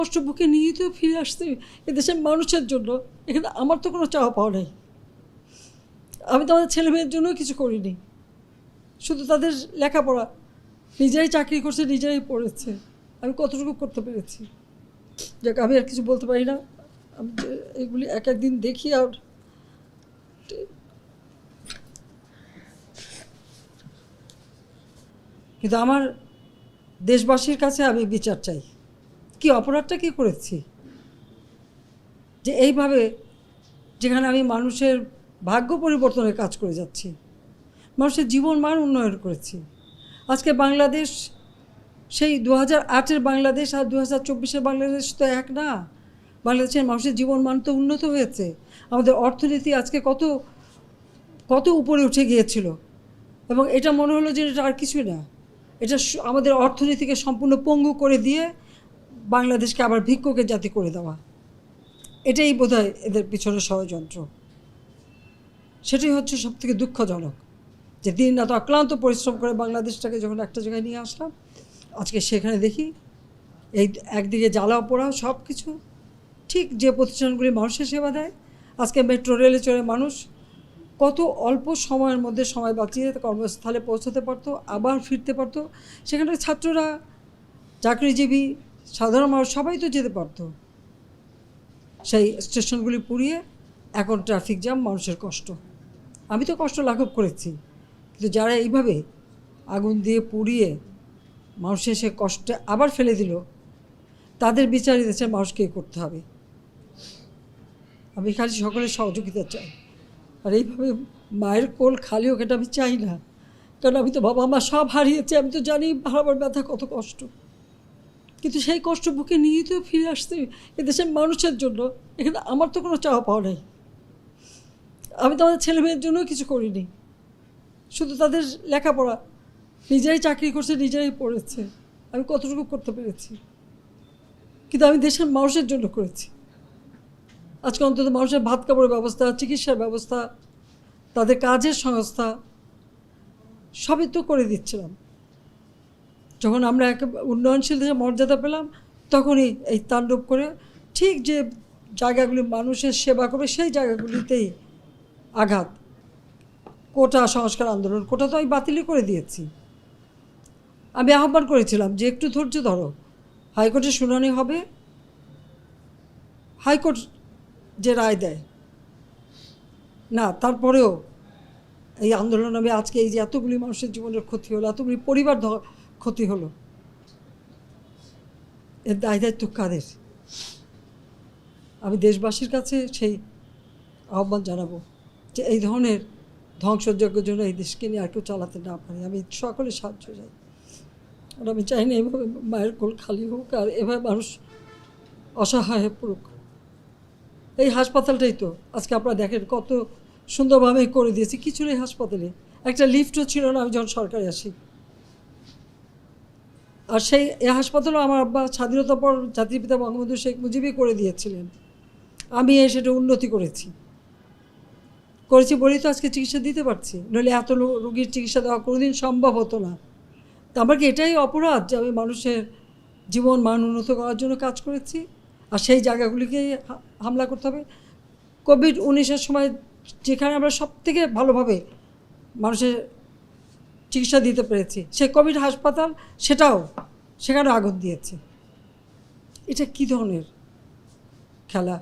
কষ্ট বুকে নিয়ে তো ফিরে আসছি এদেশের মানুষের জন্য। এখানে আমার তো কোনো চাওয়া পাওয়া নেই। আমি তো আমাদের ছেলে মেয়ের জন্য কিছু করিনি, শুধু তাদের লেখাপড়া। নিজেরাই চাকরি করছে, নিজেরাই পড়েছে। আমি কতটুকু করতে পেরেছি, যাক আমি আর কিছু বলতে পারি না। আমি এগুলি এক একদিন দেখি আর কিন্তু আমার দেশবাসীর কাছে আমি বিচার চাই। কি অপরাধটা কি করেছি যে এইভাবে, যেখানে আমি মানুষের ভাগ্য পরিবর্তনের কাজ করে যাচ্ছি, মানুষের জীবন মান উন্নয়ন করেছি। আজকে বাংলাদেশ সেই 2008-এর বাংলাদেশ আর 2024-এর বাংলাদেশ তো এক না। বাংলাদেশের মানুষের জীবন মান তো উন্নত হয়েছে। আমাদের অর্থনীতি আজকে কত কত উপরে উঠে গিয়েছিল, এবং এটা মনে হলো যে এটা আর কিছুই না। এটা আমাদের অর্থনীতিকে সম্পূর্ণ পঙ্গু করে দিয়ে বাংলাদেশকে আবার ভিক্ষুকের জাতি করে দেওয়া, এটাই বোধহয় এদের পিছনে ষড়যন্ত্র। সেটাই হচ্ছে সবথেকে দুঃখজনক, যে দিন রাত অক্লান্ত পরিশ্রম করে বাংলাদেশটাকে যখন একটা জায়গায় নিয়ে আসলাম, আজকে সেখানে দেখি এই একদিকে জ্বালা পোড়া সব কিছু। ঠিক যে প্রতিষ্ঠানগুলি মানুষের সেবা দেয়, আজকে মেট্রো রেলে চড়ে মানুষ কত অল্প সময়ের মধ্যে সময় বাঁচিয়ে কর্মস্থলে পৌঁছতে পারতো, আবার ফিরতে পারতো। সেখানে ছাত্ররা, চাকরিজীবী, সাধারণ মানুষ সবাই তো যেতে পারতো। সেই স্টেশনগুলি পুড়িয়ে এখন ট্রাফিক জ্যাম, মানুষের কষ্ট। আমি তো কষ্ট লাঘব করেছি, কিন্তু যারা এইভাবে আগুন দিয়ে পুড়িয়ে মানুষের সে কষ্টে আবার ফেলে দিল, তাদের বিচার দেশের মানুষকে করতে হবে। আমি খালি সকলের সহযোগিতা চাই। আর এইভাবে মায়ের কোল খালি হোক এটা আমি চাই না, কারণ আমি তো বাবা মা সব হারিয়েছি। আমি তো জানি হারাবার ব্যথা কত কষ্ট, কিন্তু সেই কষ্ট বুকে নিয়ে তো ফিরে আসছি এদেশের মানুষের জন্য। এখানে আমার তো কোনো চাওয়া পাওয়া নেই। আমি তো আমাদের ছেলে মেয়ের জন্য কিছু করিনি, শুধু তাদের লেখাপড়া। নিজেরাই চাকরি করছে, নিজেরাই পড়েছে। আমি কতটুকু করতে পেরেছি, কিন্তু আমি দেশের মানুষের জন্য করেছি। আজকে অন্তত মানুষের ভাত কাপড়ের ব্যবস্থা, চিকিৎসার ব্যবস্থা, তাদের কাজের সংস্থা সবই তো করে দিচ্ছিলাম। যখন আমরা এক উন্নয়নশীল দেশে মর্যাদা পেলাম, তখনই এই তাণ্ডব করে ঠিক যে জায়গাগুলি মানুষের সেবা করবে সেই জায়গাগুলিতেই আঘাত। কোটা সংস্কার আন্দোলন, কোটা তো আমি বাতিলই করে দিয়েছি। আমি আহ্বান করেছিলাম যে একটু ধৈর্য ধরো, হাইকোর্টের শুনানি হবে, হাইকোর্ট যে রায় দেয় না, তারপরেও এই আন্দোলন আমি আজকে এই যে এতগুলি মানুষের জীবনের ক্ষতি হলো, এতগুলি পরিবার ক্ষতি হলো, এর দায় দায়িত্ব কাদের? আমি দেশবাসীর কাছে সেই আহ্বান জানাবো যে এই ধরনের ধ্বংসযজ্ঞের জন্য এই দেশকে নিয়ে আর কেউ চালাতে না পারে। আমি সকলের সাহায্য চাই। আর আমি চাই না এভাবে মায়ের কোল খালি হোক আর এভাবে মানুষ অসহায় হয়ে পড়ুক। এই হাসপাতালটাই তো আজকে আপনারা দেখেন কত সুন্দরভাবে করে দিয়েছি। কিছু নেই হাসপাতালে, একটা লিফটও ছিল না আমি যখন সরকারে আসি। আর সেই এই হাসপাতালও আমার আব্বা স্বাধীনতার পর জাতির পিতা বঙ্গবন্ধু শেখ মুজিবই করে দিয়েছিলেন। আমি সেটা উন্নতি করেছি বলেই তো আজকে চিকিৎসা দিতে পারছি, নইলে এত রোগীর চিকিৎসা দেওয়া কোনোদিন সম্ভব হতো না। তো আমার কি এটাই অপরাধ যে আমি মানুষের জীবন মান উন্নত করার জন্য কাজ করেছি, আর সেই জায়গাগুলিকে হামলা করতে হবে? কোভিড-19-এর সময় যেখানে আমরা সবথেকে ভালোভাবে মানুষের চিকিৎসা দিতে পেরেছি, সেই কোভিড হাসপাতাল সেখানে আগুন দিয়েছে। এটা কী ধরনের খেলা?